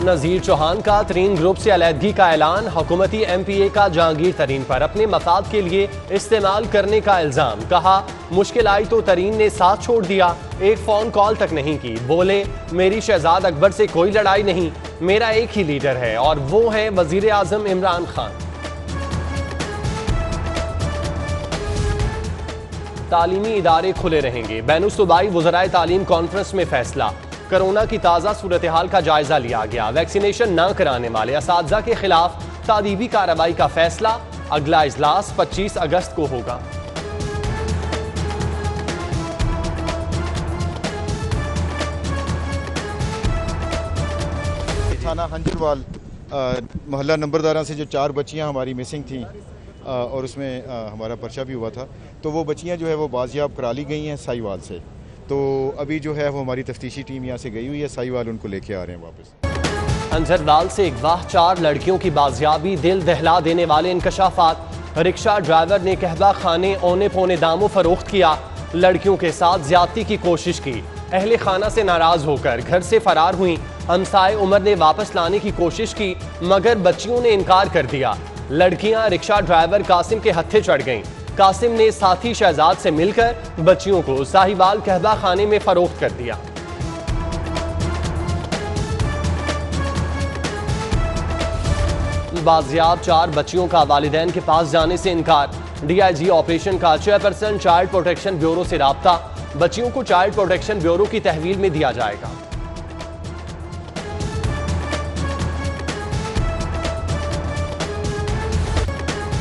नज़ीर चौहान का तरीन ग्रुप से अलहदगी का ऐलान। हुकूमती MPA का जहांगीर तरीन पर अपने मफाद के लिए इस्तेमाल करने का इल्ज़ाम। कहा मुश्किल आई तो तरीन ने साथ छोड़ दिया, एक फ़ोन कॉल तक नहीं की। बोले मेरी शहजाद अकबर से कोई लड़ाई नहीं, मेरा एक ही लीडर है और वो है वज़ीर आज़म इमरान खान। तालीमी इदारे खुले रहेंगे। बैनुल-सूबाई वज़राए तालीम कॉन्फ्रेंस में फैसला। कोरोना की ताज़ा सूरत हाल का जायजा लिया गया। वैक्सीनेशन न कराने वाले असातिज़ा के खिलाफ तादीबी कार्रवाई का फैसला। अगला इजलास 25 अगस्त को होगा। थाना हंजरवाल मोहल्ला नंबरदारा से जो 4 बच्चियां हमारी मिसिंग थीं और उसमें हमारा पर्चा भी हुआ था, तो वो बच्चियां जो है वो बाजियाब करा ली गई हैं साहिवाल से। तो अभी जो है वो हमारी तफ्तीशी टीम यहाँ से गई हुई है, साहिवाल उनको लेके आ रहे हैं वापस। हंजरवाल से अगवा 4 लड़कियों की बाजियाबी। दिल दहला देने वाले इंकशाफात। रिक्शा ड्राइवर ने कहवा खाने औने पौने दामों फरोख्त किया। लड़कियों के साथ ज्यादती की कोशिश की। अहले खाना से नाराज होकर घर से फरार हुई। हमसाए उमर ने वापस लाने की कोशिश की मगर बच्चियों ने इनकार कर दिया। लड़कियां रिक्शा ड्राइवर कासिम के हत्थे चढ़ गईं। कासिम ने साथी शहजाद से मिलकर बच्चियों को साहिवाल कहवा खाने में फरोख्त कर दिया। बाजियाब 4 बच्चियों का वालिदैन के पास जाने से इनकार। DIG ऑपरेशन का चेयरपर्सन चाइल्ड प्रोटेक्शन ब्यूरो से राब्ता। बच्चियों को चाइल्ड प्रोटेक्शन ब्यूरो की तहवील में दिया जाएगा।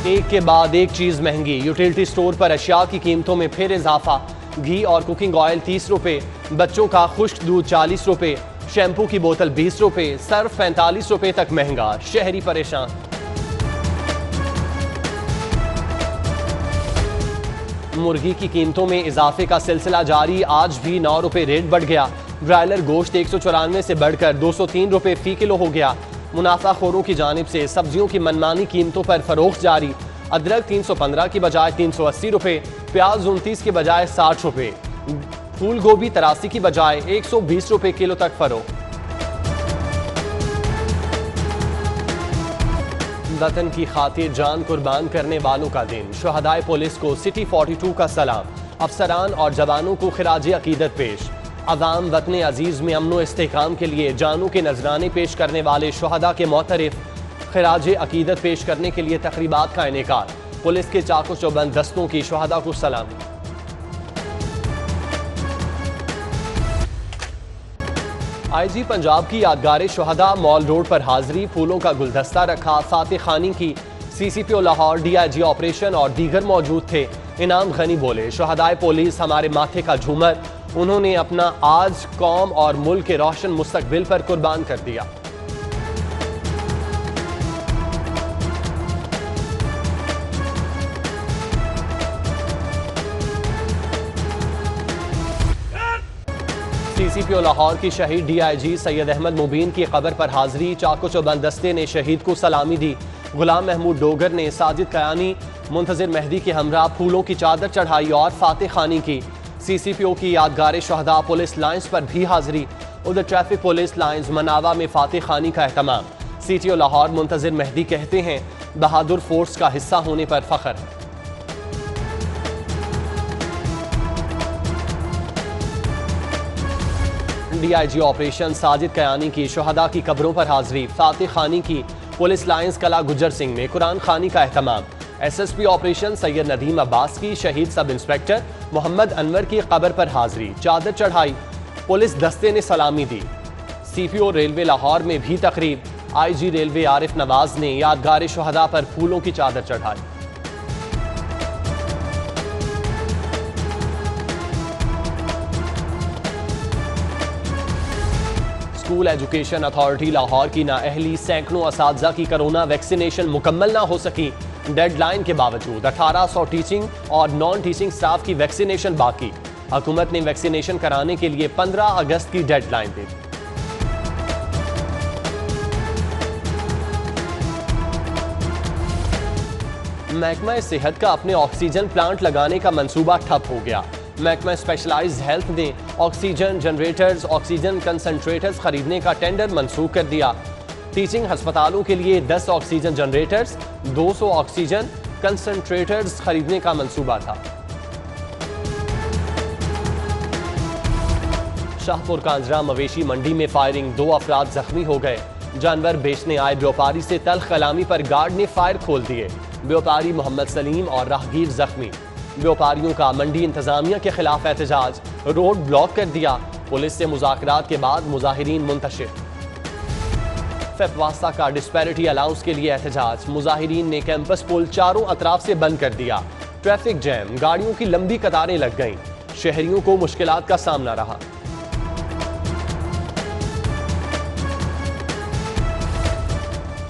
एक के बाद एक चीज महंगी। यूटिलिटी स्टोर पर अशिया की कीमतों में फिर इजाफा। घी और कुकिंग ऑयल 30 रुपए, बच्चों का खुश्क दूध 40 रुपए, शैम्पू की बोतल 20 रुपए, सर्फ 45 रुपए तक महंगा। शहरी परेशान। मुर्गी की कीमतों में इजाफे का सिलसिला जारी। आज भी 9 रुपए रेट बढ़ गया। ब्रायलर गोश्त 194 से बढ़कर 203 रुपए फी किलो हो गया। मुनाफाखोरों की जानिब से सब्जियों की मनमानी कीमतों पर फरोख्त जारी। अदरक 315 की बजाय 380 रुपए, प्याज 29 की बजाय 60 रुपए, फूल गोभी 83 की बजाय 120 रुपए किलो तक फरोख्त। वतन की खातिर जान कुर्बान करने वालों का दिन। शहदाए पुलिस को सिटी 42 का सलाम। अफसरान और जवानों को खिराज अकीदत पेश। अवाम वतन अजीज़ में अमन व इस्तेहकाम के लिए जानों के नजराने पेश करने वाले शहदा के मोतरफ खिराज अकीदत पेश करने के लिए तकरीबात का इनेकार। पुलिस के चाको चौबंद दस्तों की शहदा को सलामी। IG पंजाब की यादगार शहदा मॉल रोड पर हाजिरी। फूलों का गुलदस्ता रखा। फातिह खानी की CCPO लाहौर, DIG ऑपरेशन और दीगर मौजूद थे। इनाम गनी बोले शहदाए पुलिस हमारे माथे का झूमर। उन्होंने अपना आज कौम और मुल्क के रोशन मुस्तकबिल पर कुर्बान कर दिया। CCPO लाहौर की शहीद DIG सैयद अहमद मुबीन की कब्र पर हाजिरी। चाको चौबंद दस्ते ने शहीद को सलामी दी। गुलाम महमूद डोगर ने साजिद कयानी मुंतजिर मेहदी के हमरा फूलों की चादर चढ़ाई और फातिह खानी की। CCPO की यादगार शहदा पुलिस लाइन्स पर भी हाजिरी। उधर ट्रैफिक पुलिस लाइन्स मनावा में फातिह खानी का एहतमाम। CTO लाहौर मुंतजिर मेहदी कहते हैं बहादुर फोर्स का हिस्सा होने पर फख्र है। DIG ऑपरेशन साजिद कयानी की शहदा की कब्रों पर हाजिरी। फातिह खानी की पुलिस लाइन्स कला गुज्जर सिंह में कुरान खानी का एहतमाम। SSP ऑपरेशन सैयद नदीम अब्बास की शहीद सब इंस्पेक्टर मोहम्मद अनवर की कब्र पर हाजिरी। चादर चढ़ाई। पुलिस दस्ते ने सलामी दी। CPO रेलवे लाहौर में भी तकरीब। IG रेलवे आरिफ नवाज ने यादगार शहदा पर फूलों की चादर चढ़ाई। स्कूल एजुकेशन अथॉरिटी लाहौर की नाअहली। सैकड़ों असातिज़ा की कोरोना वैक्सीनेशन मुकम्मल ना हो सकी। डेडलाइन के बावजूद 1800 टीचिंग और नॉन टीचिंग स्टाफ की वैक्सीनेशन बाकी। हुकूमत ने वैक्सीनेशन कराने के लिए 15 अगस्त की डेडलाइन दी। महकमा सेहत का अपने ऑक्सीजन प्लांट लगाने का मंसूबा ठप हो गया। महकमा स्पेशलाइज्ड हेल्थ ने ऑक्सीजन जनरेटर्स, ऑक्सीजन कंसंट्रेटर्स खरीदने का टेंडर मंसूख कर दिया। टीचिंग अस्पतालों के लिए 10 ऑक्सीजन जनरेटर्स, 200 ऑक्सीजन कंसंट्रेटर्स खरीदने का मंसूबा था। शाहपुर कांजरा मवेशी मंडी में फायरिंग, 2 अफराद जख्मी हो गए। जानवर बेचने आए व्यापारी से तल्ख कलामी पर गार्ड ने फायर खोल दिए। व्यापारी मोहम्मद सलीम और राहगीर जख्मी। व्यापारियों का मंडी इंतजामिया के खिलाफ एहतजाज, रोड ब्लॉक कर दिया। पुलिस से मुज़ाकरात के बाद मुजाहिरीन मुंतशिर। फेफवास्ता का डिस्पैरिटी अलाउंस के लिए एहतजाज, मुजाहिरीन ने कैंपस पुल चारों अतराफ से बंद कर दिया। ट्रैफिक जैम, गाड़ियों की लंबी कतारें लग गईं। शहरियों को मुश्किलात का सामना रहा।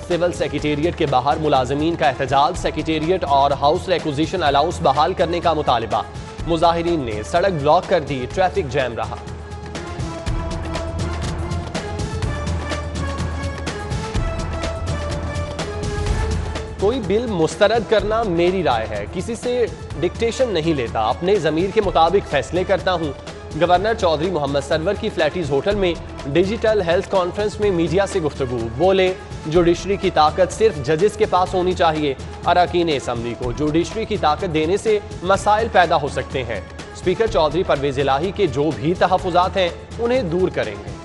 सिविल सेक्रेटेरिएट के बाहर मुलाजमीन का एहतजाज, सेक्रेटेरिएट और हाउस एक्विजिशन अलाउंस बहाल करने का मुतालिबा। मुजाहिरीन ने सड़क ब्लॉक कर दी, ट्रैफिक जैम रहा। कोई बिल मुस्तरद करना मेरी राय है, किसी से डिक्टेशन नहीं लेता, अपने जमीर के मुताबिक फैसले करता हूं। गवर्नर चौधरी मोहम्मद सरवर की फ्लैटीज होटल में डिजिटल हेल्थ कॉन्फ्रेंस में मीडिया से गुफ्तगू, बोले जुडिशरी की ताकत सिर्फ जजेस के पास होनी चाहिए। अरकान असम्बली को जुडिशरी की ताकत देने से मसाइल पैदा हो सकते हैं। स्पीकर चौधरी परवेज इलाही के जो भी तहफुजात हैं उन्हें दूर करेंगे।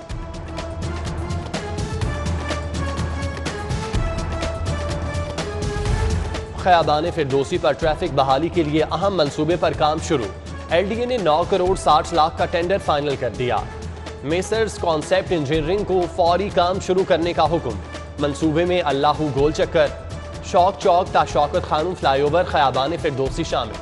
खयाबान फिरदौसी पर ट्रैफिक बहाली के लिए अहम मंसूबे पर काम शुरू। LDA ने 9 करोड़ 60 लाख का टेंडर फाइनल कर दिया। मेसर्स कॉन्सेप्ट इंजीनियरिंग को फौरी काम शुरू करने का हुक्म। मंसूबे में अल्लाहू गोल चक्कर, शौक चौक ता शौकत खानूम फ्लाईओवर खयाबान फिरदौसी शामिल।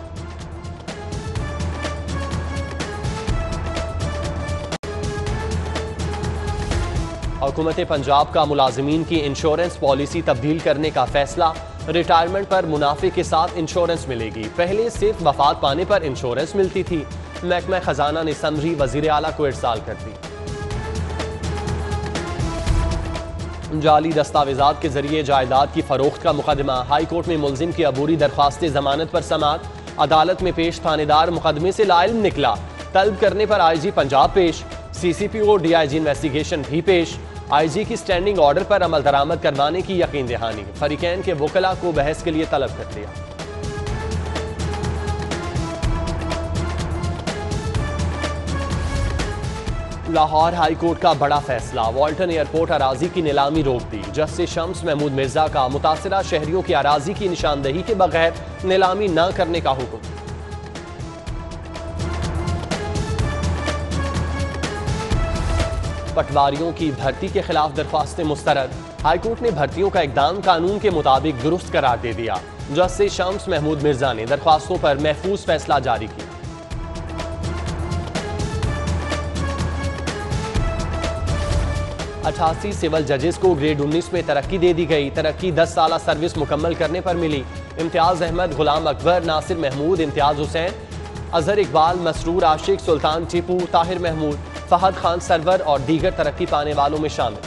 हुकूमत पंजाब का मुलाजमीन की इंश्योरेंस पॉलिसी तब्दील करने का फैसला। रिटायरमेंट पर मुनाफे के साथ इंश्योरेंस मिलेगी। पहले सिर्फ वफात पाने पर इंश्योरेंस मिलती थी। महकमा खजाना ने समरी वजीर आला को इरसाल कर दी। जाली दस्तावेजात के जरिए जायदाद की फरोख्त का मुकदमा, हाई कोर्ट में मुलजिम की अबूरी दरख्वास्त जमानत पर समात। अदालत में पेश थानेदार मुकदमे से लाइल्म निकला। तलब करने पर IG पंजाब पेश, CCPO DIG इन्वेस्टिगेशन भी पेश। IG की स्टैंडिंग ऑर्डर पर अमल दरामद करवाने की यकीन दहानी। फरीकैन के वकला को बहस के लिए तलब कर लिया। लाहौर हाई कोर्ट का बड़ा फैसला, वाल्टन एयरपोर्ट अराजी की नीलामी रोक दी। जस्टिस शम्स महमूद मिर्जा का मुतासिरा शहरियों की अराजी की निशानदही के बगैर नीलामी न करने का हुक्म। पटवारियों की भर्ती के खिलाफ दरख्वास्तें मुस्तरद। हाईकोर्ट ने भर्तियों का इकदाम कानून के मुताबिक दुरुस्त करार दे दिया। जस्टिस शम्स महमूद मिर्जा ने दरख्वास्तों पर महफूज फैसला जारी किया। 88 सिविल जजेस को ग्रेड 19 में तरक्की दे दी गई। तरक्की 10 साल सर्विस मुकम्मल करने पर मिली। इम्तियाज अहमद, गुलाम अकबर, नासिर महमूद, इम्तियाज हुसैन, अजहर इकबाल, मसरूर आशिक, सुल्तान टीपू, ताहिर महमूद, फहद खान सरवर और दीगर तरक्की पाने वालों में शामिल।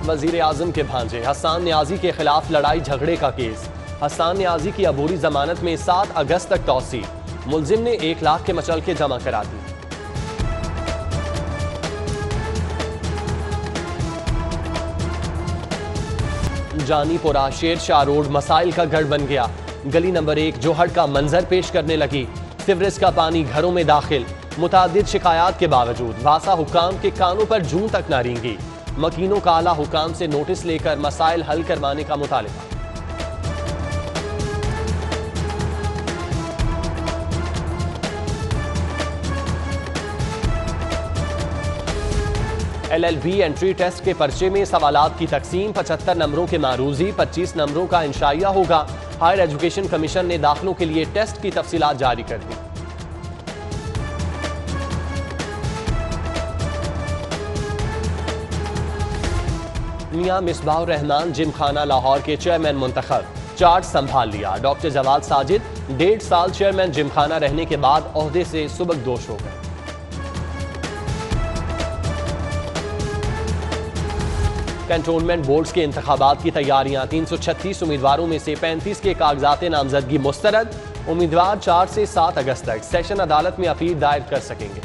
वजीर आजम के भांजे हसन न्याजी के खिलाफ लड़ाई झगड़े का केस। हसन न्याजी की अबूरी जमानत में 7 अगस्त तक तौसी। मुलजिम ने 1 लाख के मचलके जमा करा दी। जानीपुरा शेर शाह रोड मसाइल का गढ़ बन गया। गली नंबर 1 जोहड़ का मंजर पेश करने लगी। सिवरेज का पानी घरों में दाखिल। मुतादिद शिकायत के बावजूद वासा हुकाम के कानों पर जूं तक न रेंगी। मकीनों का आला हुकाम से नोटिस लेकर मसाइल हल करवाने का मुतालिबा। LLB एंट्री टेस्ट के पर्चे में सवालात की तकसीम। 75 नंबरों के मारूजी, 25 नंबरों का इंशाइया होगा। हायर एजुकेशन कमीशन ने दाखिलों के लिए टेस्ट की तफसीलात जारी कर दी। मियां मिसबाह रहमान जिमखाना लाहौर के चेयरमैन मुंतखब, चार्ज संभाल लिया। डॉक्टर जवाद साजिद 1.5 साल चेयरमैन जिमखाना रहने के बाद ओहदे से सुबकदोश हो गए। कैंटोनमेंट बोर्ड्स के इंतखाबात की तैयारियां। 336 उम्मीदवारों में से 35 के कागजात नामजदगी मुस्तरद। उम्मीदवार 4 से 7 अगस्त तक सेशन अदालत में अपील दायर कर सकेंगे।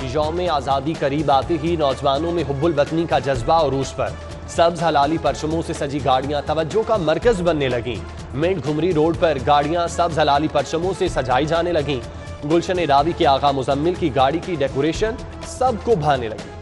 यौम आज़ादी करीब आते ही नौजवानों में हुब्बुल वतनी का जज्बा उरूज पर। सब्ज हलाली परचमों से सजी गाड़ियां तवज्जो का मरकज बनने लगीं। मिंट घुमरी रोड पर गाड़ियां सब्ज हलाली परचमों से सजाई जाने लगीं। गुलशन रावी के आगा मुजम्मिल की गाड़ी की डेकोरेशन सबको भाने लगी।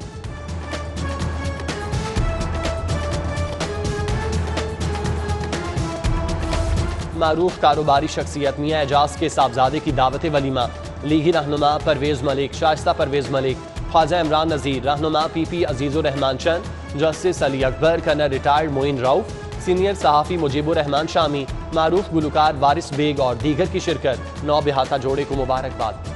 मारूफ कारोबारी शख्सियत मियां एजाज के साहबजादे की दावत वलीमा। लीगी रहनुमा परवेज मलिक, शाइस्ता परवेज मलिक, ख्वाजा इमरान नज़ीर, रहनुमा PP Azizur Rahman Chand, justice Ali Akbar, colonel retired Moin Rauf, senior सहाफ़ी मुजीबुर रहमान शामी, मारूफ गुलकार वारिस बेग और दीगर की शिरकत। नौ बेहाता जोड़े को मुबारकबाद।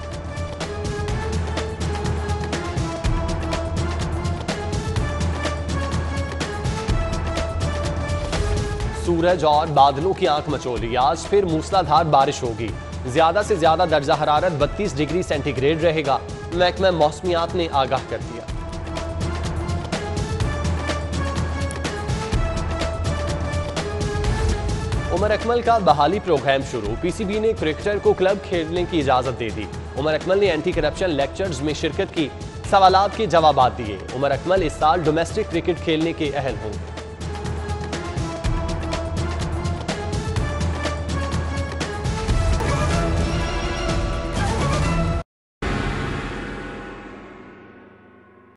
सूरज और बादलों की आंख मचोली। आज फिर मूसलाधार बारिश होगी। ज्यादा से ज्यादा दर्जा हरारत 32 डिग्री सेंटीग्रेड रहेगा। महकमा मौसमियात ने आगाह कर दिया। उमर अकमल का बहाली प्रोग्राम शुरू। PCB ने क्रिकेटर को क्लब खेलने की इजाजत दे दी। उमर अकमल ने एंटी करप्शन लेक्चर्स में शिरकत की, सवालात के जवाब दिए। उमर अकमल इस साल डोमेस्टिक क्रिकेट खेलने के अहल होंगे।